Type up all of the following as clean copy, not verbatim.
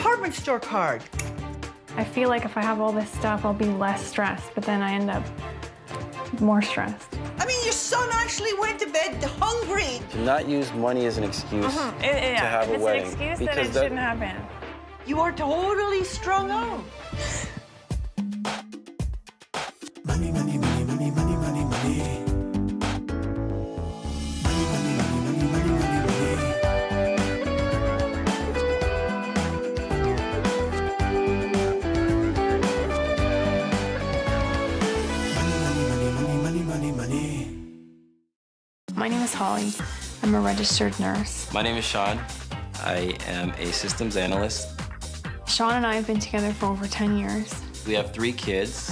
department store card. I feel like if I have all this stuff, I'll be less stressed, but then I end up more stressed. I mean, your son actually went to bed hungry. To not use money as an excuse to have a wedding. If it's an excuse, then it shouldn't happen. You are totally strung out. Money, money, money, money, money, money, money. Money, money, money, money, money, money, money. Money, money, money, money, money. My name is Holly. I'm a registered nurse. My name is Sean. I am a systems analyst. Sean and I have been together for over 10 years. We have 3 kids.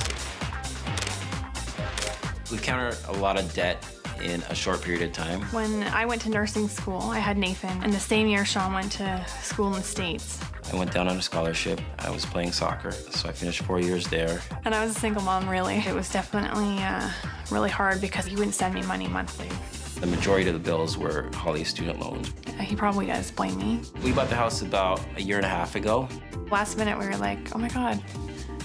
We encountered a lot of debt in a short period of time. When I went to nursing school, I had Nathan, and the same year Sean went to school in the States. I went down on a scholarship. I was playing soccer, so I finished 4 years there. And I was a single mom, really. It was definitely really hard because he wouldn't send me money monthly. The majority of the bills were Hollie's student loans. He probably does blame me. We bought the house about a year and a half ago. Last minute, we were like, oh my God,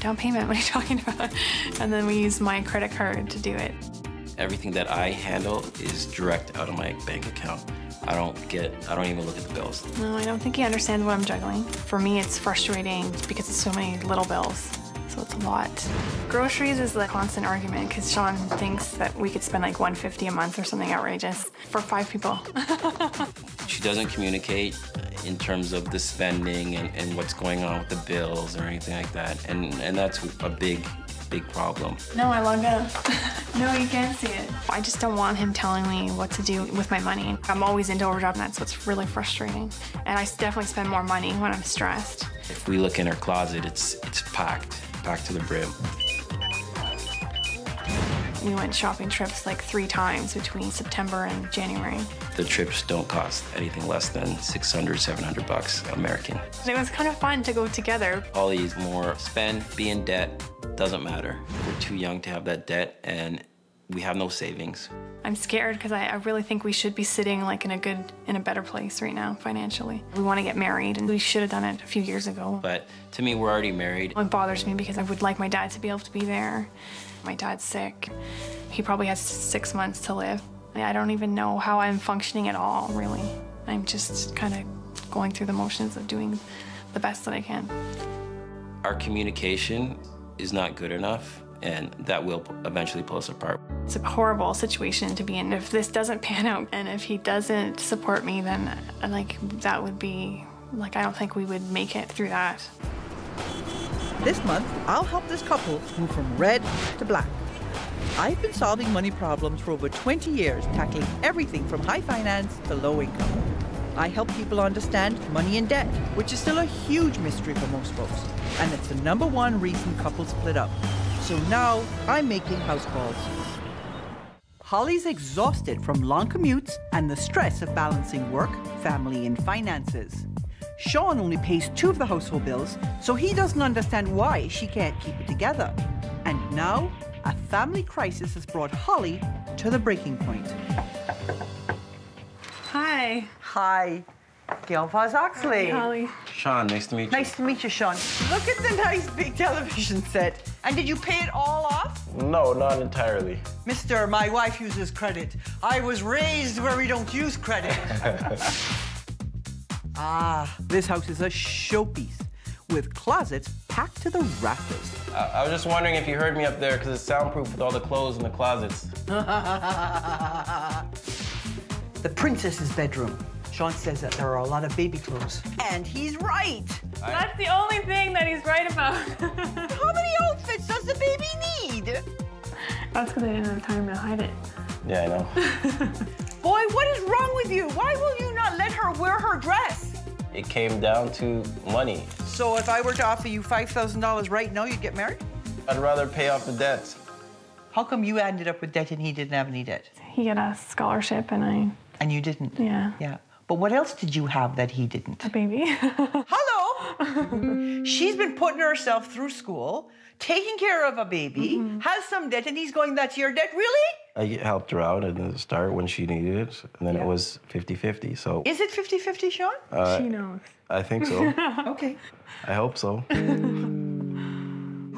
down payment, what are you talking about? And then we used my credit card to do it. Everything that I handle is direct out of my bank account. I don't even look at the bills. No, I don't think he understands what I'm juggling. For me, it's frustrating because it's so many little bills. So it's a lot. Groceries is a constant argument because Sean thinks that we could spend like $150 a month or something outrageous for 5 people. She doesn't communicate in terms of the spending and what's going on with the bills or anything like that. And that's a big problem. No, I log out. No, you can't see it. I just don't want him telling me what to do with my money. I'm always into overdraft, and that's what's really frustrating. And I definitely spend more money when I'm stressed. If we look in our closet, it's packed to the brim. We went shopping trips like 3 times between September and January. The trips don't cost anything less than $600, $700 American. It was kind of fun to go together. Hollie's more spend, be in debt, doesn't matter. We're too young to have that debt, and we have no savings. I'm scared because I really think we should be sitting like in a better place right now financially. We want to get married, and we should have done it a few years ago. But to me, we're already married. It bothers me because I would like my dad to be able to be there. My dad's sick. He probably has 6 months to live. I don't even know how I'm functioning at all, really. I'm just kind of going through the motions of doing the best that I can. Our communication is not good enough, and that will eventually pull us apart. It's a horrible situation to be in. If this doesn't pan out, and if he doesn't support me, then that would be, I don't think we would make it through that. This month, I'll help this couple move from red to black. I've been solving money problems for over 20 years, tackling everything from high finance to low income. I help people understand money and debt, which is still a huge mystery for most folks. And it's the #1 reason couples split up. So now I'm making house calls. Holly's exhausted from long commutes and the stress of balancing work, family, and finances. Sean only pays 2 of the household bills, so he doesn't understand why she can't keep it together. And now, a family crisis has brought Holly to the breaking point. Hi. Hi, Gail Oxley. Hi, Holly. Sean, nice to meet you. Nice to meet you, Sean. Look at the nice big television set. And did you pay it all off? No, not entirely. Mister, my wife uses credit. I was raised where we don't use credit. This house is a showpiece with closets packed to the rafters. I was just wondering if you heard me up there because it's soundproof with all the clothes in the closets. The princess's bedroom. Sean says that there are a lot of baby clothes. And he's right. That's the only thing that he's right about. How many outfits does the baby need? That's because I didn't have time to hide it. Yeah, I know. Boy, what is wrong with you? Why will you not let her wear her dress? It came down to money. So if I were to offer you $5,000 right now, you'd get married? I'd rather pay off the debts. How come you ended up with debt and he didn't have any debt? He got a scholarship and I... And you didn't? Yeah. Yeah. But what else did you have that he didn't? A baby. Hello! She's been putting herself through school, taking care of a baby, has some debt, and he's going, that's your debt? Really? I helped her out at the start when she needed it, and then it was 50-50, so... Is it 50-50, Sean? She knows. I think so. Okay. I hope so.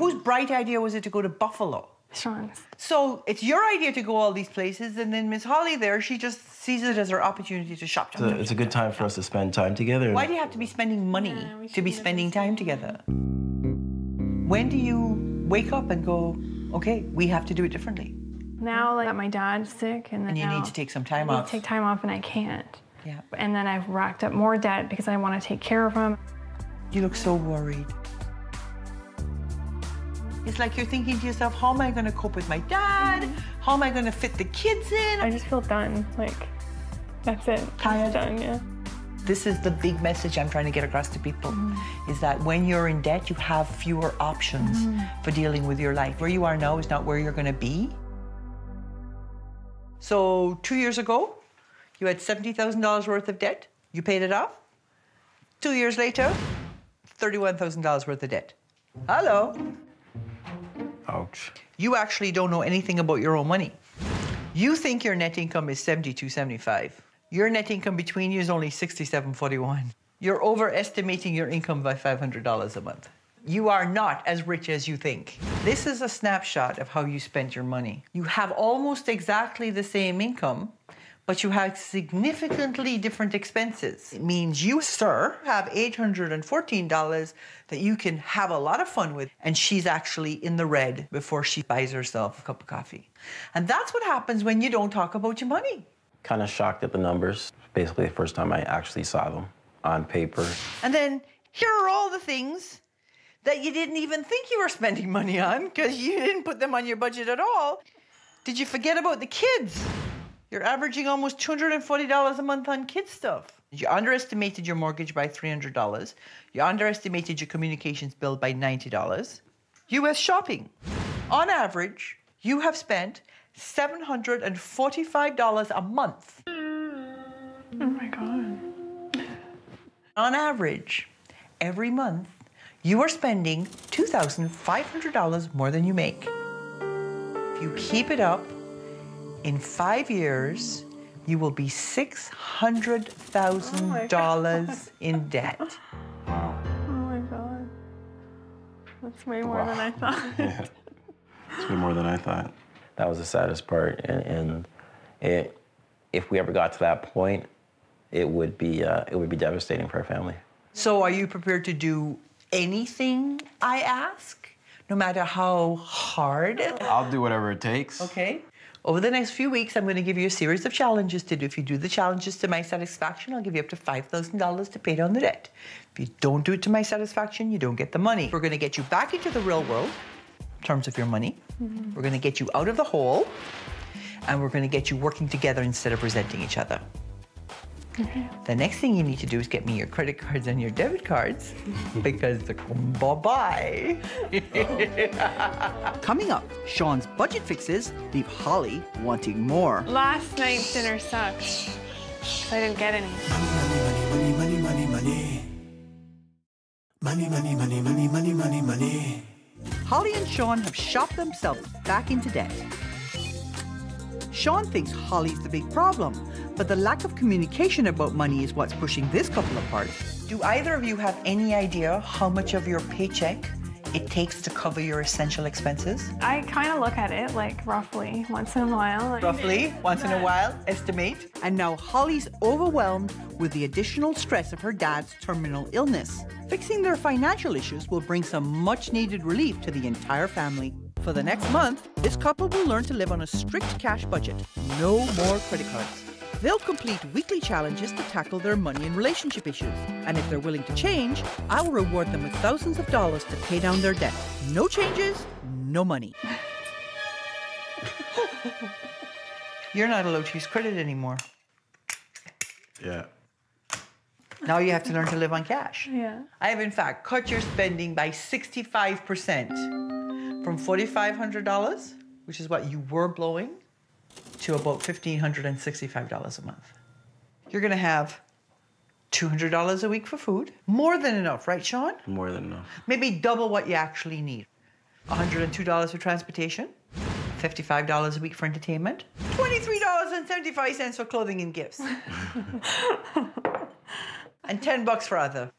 Whose bright idea was it to go to Buffalo? Sean's. So it's your idea to go all these places, and then Miss Holly there, she just sees it as her opportunity to shop. It's a good time for us to spend time together. Why do you have to be spending money to be spending time together? When do you wake up and go, okay, we have to do it differently? Now, like, my dad's sick, and then And you need to take some time I need off. to take time off, and I can't. Yeah. And then I've racked up more debt because I want to take care of him. You look so worried. It's like you're thinking to yourself, how am I going to cope with my dad? How am I going to fit the kids in? I just feel done. Like, that's it. Tired? Done, yeah. This is the big message I'm trying to get across to people, is that when you're in debt, you have fewer options for dealing with your life. Where you are now is not where you're going to be. So 2 years ago, you had $70,000 worth of debt. You paid it off. 2 years later, $31,000 worth of debt. Hello. Ouch. You actually don't know anything about your own money. You think your net income is $72.75. Your net income between you is only $67.41. You're overestimating your income by $500 a month. You are not as rich as you think. This is a snapshot of how you spent your money. You have almost exactly the same income, but you have significantly different expenses. It means you, sir, have $814 that you can have a lot of fun with, and she's actually in the red before she buys herself a cup of coffee. And that's what happens when you don't talk about your money. Kind of shocked at the numbers. Basically the first time I actually saw them on paper. And then here are all the things that you didn't even think you were spending money on because you didn't put them on your budget at all. Did you forget about the kids? You're averaging almost $240 a month on kids stuff. You underestimated your mortgage by $300. You underestimated your communications bill by $90. US shopping. On average, you have spent $745 a month. Oh my God. On average, every month, you are spending $2,500 more than you make. If you keep it up, in 5 years, you will be $600,000 in debt. Wow. Oh my God. That's way more than I thought. Yeah. It's way more than I thought. That was the saddest part, and if we ever got to that point, it would be devastating for our family. So are you prepared to do anything I ask, no matter how hard? I'll do whatever it takes. Okay. Over the next few weeks, I'm going to give you a series of challenges to do. If you do the challenges to my satisfaction, I'll give you up to $5,000 to pay down the debt. If you don't do it to my satisfaction, you don't get the money. We're going to get you back into the real world in terms of your money. We're going to get you out of the hole, and we're going to get you working together instead of resenting each other. Okay. The next thing you need to do is get me your credit cards and your debit cards because they're bye-bye. Coming up, Sean's budget fixes leave Holly wanting more. Last night's dinner sucked. I didn't get any. Money, money, money, money. Money, money, money, money, money, money, money. Holly and Sean have shopped themselves back into debt. Sean thinks Holly's the big problem, but the lack of communication about money is what's pushing this couple apart. Do either of you have any idea how much of your paycheck it takes to cover your essential expenses? I kind of look at it like roughly once in a while. Like, Roughly, once in a while, estimate. And now Holly's overwhelmed with the additional stress of her dad's terminal illness. Fixing their financial issues will bring some much-needed relief to the entire family. For the next month, this couple will learn to live on a strict cash budget. No more credit cards. They'll complete weekly challenges to tackle their money and relationship issues. And if they're willing to change, I'll reward them with thousands of dollars to pay down their debt. No changes, no money. You're not allowed to use credit anymore. Yeah. Now you have to learn to live on cash. Yeah. I have, in fact, cut your spending by 65%. From $4,500, which is what you were blowing, to about $1,565 a month. You're going to have $200 a week for food. More than enough, right, Sean? More than enough. Maybe double what you actually need. $102 for transportation, $55 a week for entertainment, $23.75 for clothing and gifts, and $10 for other.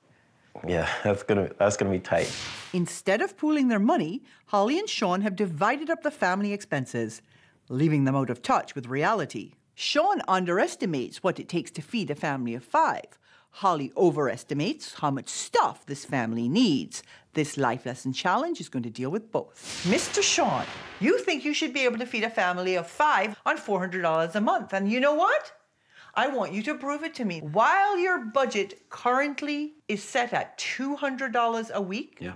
Yeah, that's gonna be tight. Instead of pooling their money, Hollie and Sean have divided up the family expenses, leaving them out of touch with reality. Sean underestimates what it takes to feed a family of 5. Hollie overestimates how much stuff this family needs. This life lesson challenge is going to deal with both. Mr. Sean, you think you should be able to feed a family of 5 on $400 a month. And you know what? I want you to prove it to me. While your budget currently is set at $200 a week, Yeah.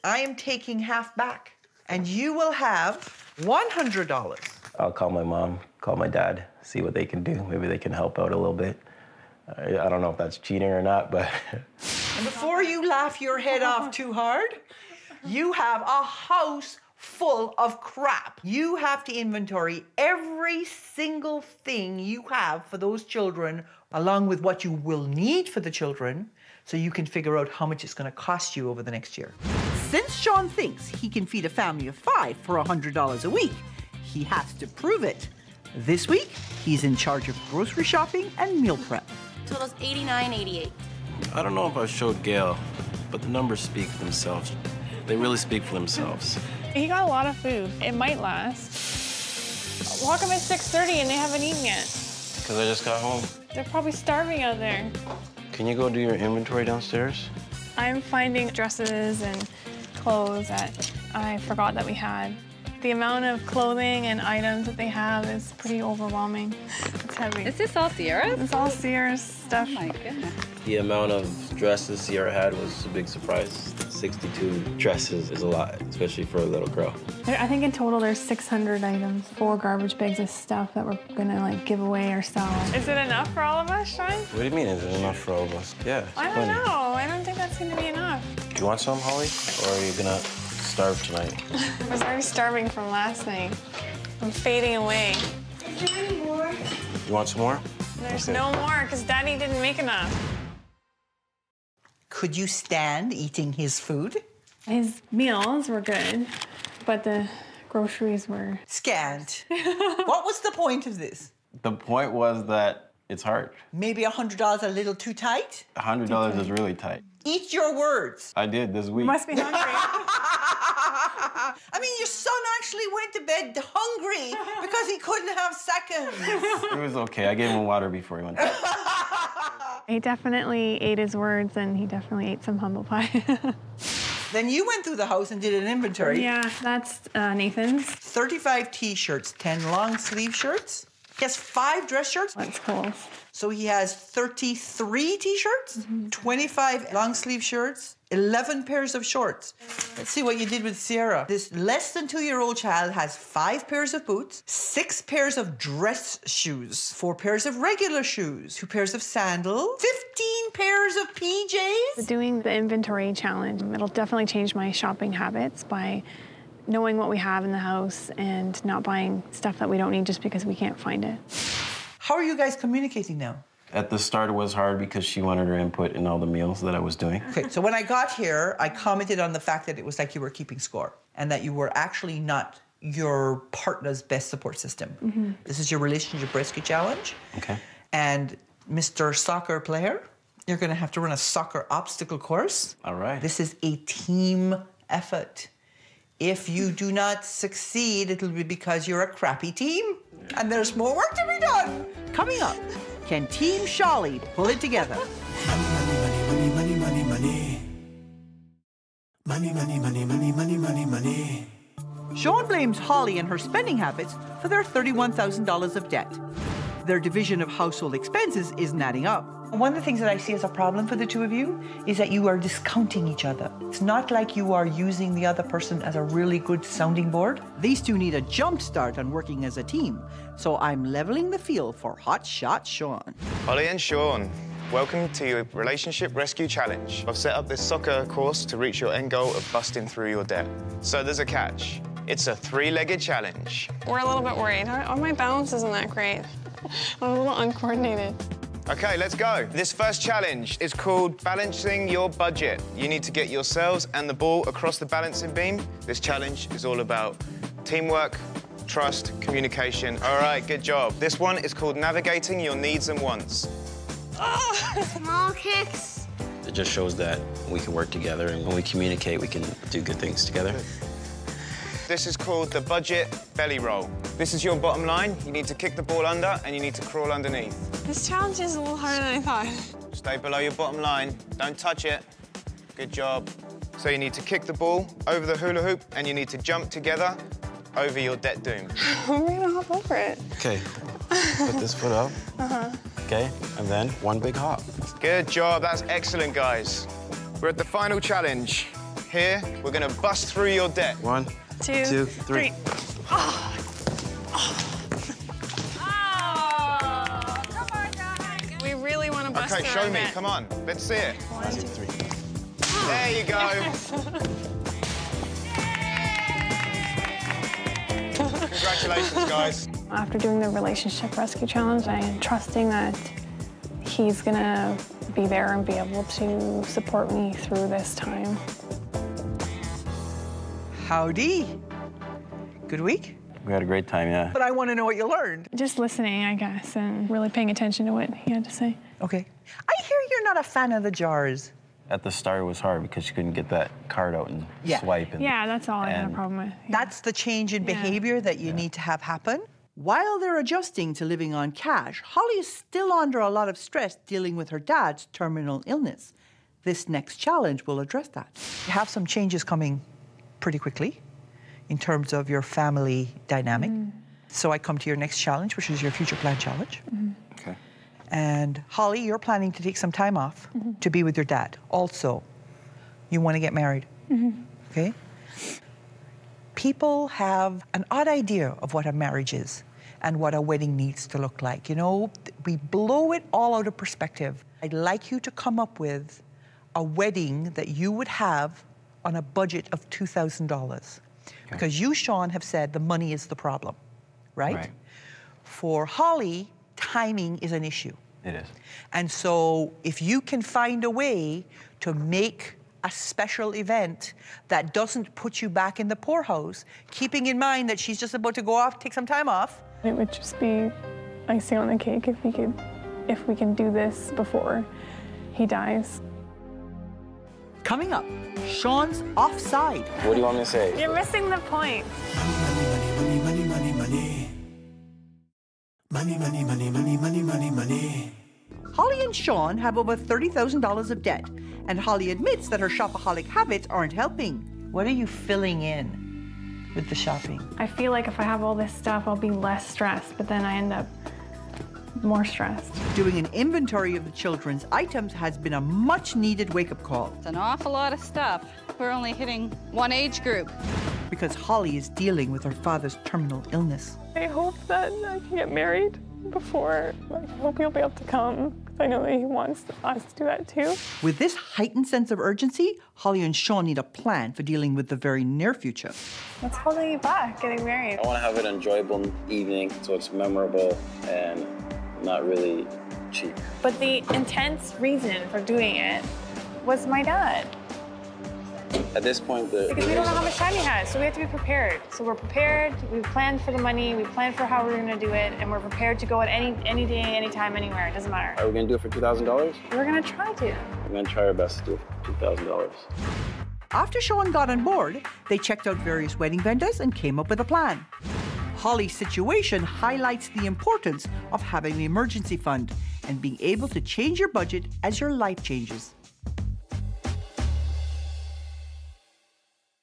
I am taking half back. And you will have $100. I'll call my mom, call my dad, see what they can do. Maybe they can help out a little bit. I don't know if that's cheating or not, but... And before you laugh your head off too hard, you have a house full of crap. You have to inventory every single thing you have for those children, along with what you will need for the children, so you can figure out how much it's going to cost you over the next year. Since Sean thinks he can feed a family of 5 for $100 a week, he has to prove it. This week, he's in charge of grocery shopping and meal prep. Total's $89.88. I don't know if I showed Gail, but the numbers speak for themselves. They really speak for themselves. He got a lot of food. It might last. How come it's 6:30 and they haven't eaten yet? Because I just got home. They're probably starving out there. Can you go do your inventory downstairs? I'm finding dresses and clothes that I forgot that we had. The amount of clothing and items that they have is pretty overwhelming. It's heavy. Is this all Sierra? It's all Sierra's stuff. Oh my goodness. The amount of dresses Sierra had was a big surprise. 62 dresses is a lot, especially for a little girl. I think in total there's 600 items, 4 garbage bags of stuff that we're gonna give away or sell. Is it enough for all of us, Sean? What do you mean, is it enough for all of us? Yeah, it's I don't plenty. know. I don't think that's gonna be enough. Do you want some, Hollie? Or are you gonna starve tonight? I was already starving from last night. I'm fading away. Is there any more? You want some more? There's Okay. no more because Daddy didn't make enough. Could you stand eating his food? His meals were good, but the groceries were... Scant. What was the point of this? The point was that it's hard. Maybe $100 a little too tight? $100 is really tight. Eat your words. I did this week. Must be hungry. I mean, your son actually went to bed hungry because he couldn't have seconds. It was okay. I gave him water before he went to bed. He definitely ate his words, and he definitely ate some humble pie. Then you went through the house and did an inventory. Yeah, that's Nathan's. 35 T-shirts, 10 long sleeve shirts. He has 5 dress shirts. That's cool. So he has 33 T-shirts, 25 long sleeve shirts, 11 pairs of shorts. Let's see what you did with Sierra. This less than 2-year-old child has 5 pairs of boots, 6 pairs of dress shoes, 4 pairs of regular shoes, 2 pairs of sandals, 15 pairs of PJs. Doing the inventory challenge, it'll definitely change my shopping habits by knowing what we have in the house and not buying stuff that we don't need just because we can't find it. How are you guys communicating now? At the start, it was hard because she wanted her input in all the meals that I was doing. Okay, so when I got here, I commented on the fact that it was like you were keeping score and that you were actually not your partner's best support system. This is your relationship rescue challenge. Okay. And Mr. Soccer Player, you're going to have to run a soccer obstacle course. All right. This is a team effort. If you do not succeed, it'll be because you're a crappy team. And there's more work to be done. Coming up, can Team Sholly pull it together? Money, money, money, money, money. Money, money, money, money, money, money, money. Sean blames Holly and her spending habits for their $31,000 of debt. Their division of household expenses isn't adding up. One of the things that I see as a problem for the two of you is that you are discounting each other. It's not like you are using the other person as a really good sounding board. These two need a jump start on working as a team. So I'm leveling the field for Hot Shot Sean. Hollie and Sean, welcome to your Relationship Rescue Challenge. I've set up this soccer course to reach your end goal of busting through your debt. So there's a catch. It's a 3-legged challenge. We're a little bit worried. My balance isn't that great. I'm a little uncoordinated. Okay, let's go. This first challenge is called Balancing Your Budget. You need to get yourselves and the ball across the balancing beam. This challenge is all about teamwork, trust, communication. All right, good job. This one is called navigating your needs and wants. Small kicks. It just shows that we can work together, and when we communicate, we can do good things together. This is called the budget belly roll. This is your bottom line. You need to kick the ball under and you need to crawl underneath. This challenge is a little harder than I thought. Stay below your bottom line. Don't touch it. Good job. So you need to kick the ball over the hula hoop and you need to jump together over your debt doom. I'm gonna hop over it. Okay, put this foot up. Okay, and then one big hop. Good job. That's excellent, guys. We're at the final challenge. Here, we're gonna bust through your debt. 1, 2, 3. Oh. Come on, guys. We really want to bust Okay, through show our me. debt. Come on. Let's see it. 1, 2, 3. There you go. Congratulations, guys. After doing the relationship rescue challenge, I am trusting that he's gonna be there and be able to support me through this time. Howdy. Good week? We had a great time, yeah. But I want to know what you learned. Just listening, I guess, and really paying attention to what he had to say. Okay. I hear you're not a fan of the jars. At the start, it was hard because you couldn't get that card out and Yeah. swipe. And, Yeah, that's all I had a and problem with. Yeah. That's the change in behavior that you need to have happen. While they're adjusting to living on cash, Holly is still under a lot of stress dealing with her dad's terminal illness. This next challenge will address that. You have some changes coming pretty quickly in terms of your family dynamic. So I come to your next challenge, which is your future plan challenge. Okay. And Holly, you're planning to take some time off to be with your dad. Also, you want to get married, okay? People have an odd idea of what a marriage is and what a wedding needs to look like. You know, we blow it all out of perspective. I'd like you to come up with a wedding that you would have on a budget of $2,000. Because you, Sean, have said the money is the problem, right? Right. For Holly, timing is an issue. It is. And so if you can find a way to make a special event that doesn't put you back in the poorhouse, keeping in mind that she's just about to go off, take some time off. It would just be icing on the cake if we can do this before he dies. Coming up, Sean's offside. What do you want me to say? You're missing the point. Money, money, money, money, money. Money, money, money, money, money, money, money. Holly and Sean have over $30,000 of debt, and Holly admits that her shopaholic habits aren't helping. What are you filling in with the shopping? I feel like if I have all this stuff, I'll be less stressed, but then I end up more stressed. Doing an inventory of the children's items has been a much-needed wake-up call It's an awful lot of stuff. We're only hitting one age group. because Holly is dealing with her father's terminal illness. I hope that I can get married before. I hope he'll be able to come, because I know that he wants us to do that too. With this heightened sense of urgency, Holly and Sean need a plan for dealing with the very near future. What's holding you back, getting married? I want to have an enjoyable evening so it's memorable and not really cheap. But the intense reason for doing it was my dad. At this point, Because we don't know how much time he has, so we have to be prepared. So we're prepared, we planned for the money, we planned for how we're gonna do it, and we're prepared to go at any day, anytime, anywhere, it doesn't matter. Are we going to do it for $2,000? We're gonna try to. We're going to try our best to do it for $2,000. After Sean got on board, they checked out various wedding vendors and came up with a plan. Holly's situation highlights the importance of having an emergency fund and being able to change your budget as your life changes.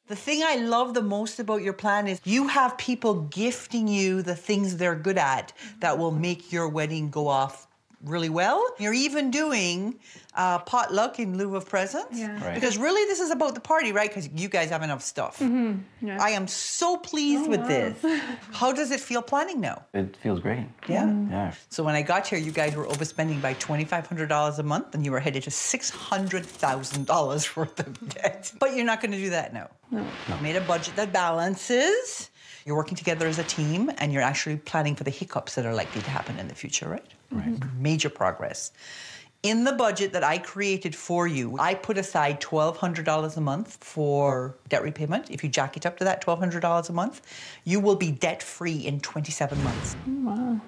The thing I love the most about your plan is you have people gifting you the things they're good at that will make your wedding go off really well. You're even doing potluck in lieu of presents. Yeah. Right. Because really this is about the party, right? Because you guys have enough stuff. Yeah. I am so pleased with this. How does it feel planning now? It feels great. Yeah. Yeah. So when I got here, you guys were overspending by $2,500 a month, and you were headed to $600,000 worth of debt. But you're not going to do that now. No. You made a budget that balances. You're working together as a team, and you're actually planning for the hiccups that are likely to happen in the future, right? Right. Major progress. In the budget that I created for you, I put aside $1,200 a month for debt repayment. If you jack it up to that $1,200 a month, you will be debt-free in 27 months. Wow,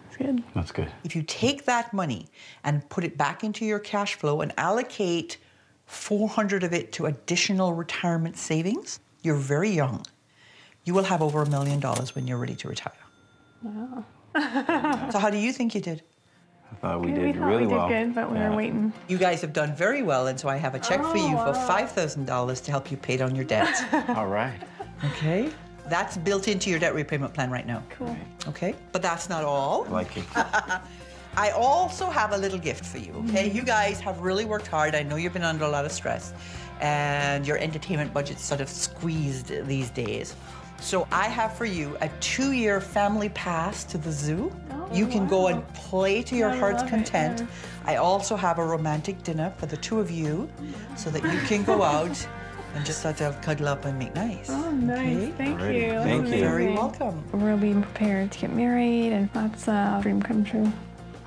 that's good. That's good. If you take that money and put it back into your cash flow and allocate 400 of it to additional retirement savings, you're very young. You will have over $1 million when you're ready to retire. Wow. So how do you think you did? I thought we We did thought really we did well. good, but we were waiting. You guys have done very well, and so I have a check for you for $5,000 to help you pay down your debt. All right. Okay? That's built into your debt repayment plan right now. Cool. Okay? But that's not all. I like it. I also have a little gift for you, okay? You guys have really worked hard. I know you've been under a lot of stress, and your entertainment budget's sort of squeezed these days. So I have for you a 2-year family pass to the zoo. You can go and play to your heart's content. I also have a romantic dinner for the two of you so that you can go out and just sort of cuddle up and make nice. Oh, nice. Okay? Thank Alrighty. you. That's Thank you. You're very amazing. welcome. We're being prepared to get married, and that's a dream come true.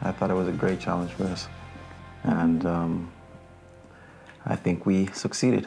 I thought it was a great challenge for us. And I think we succeeded.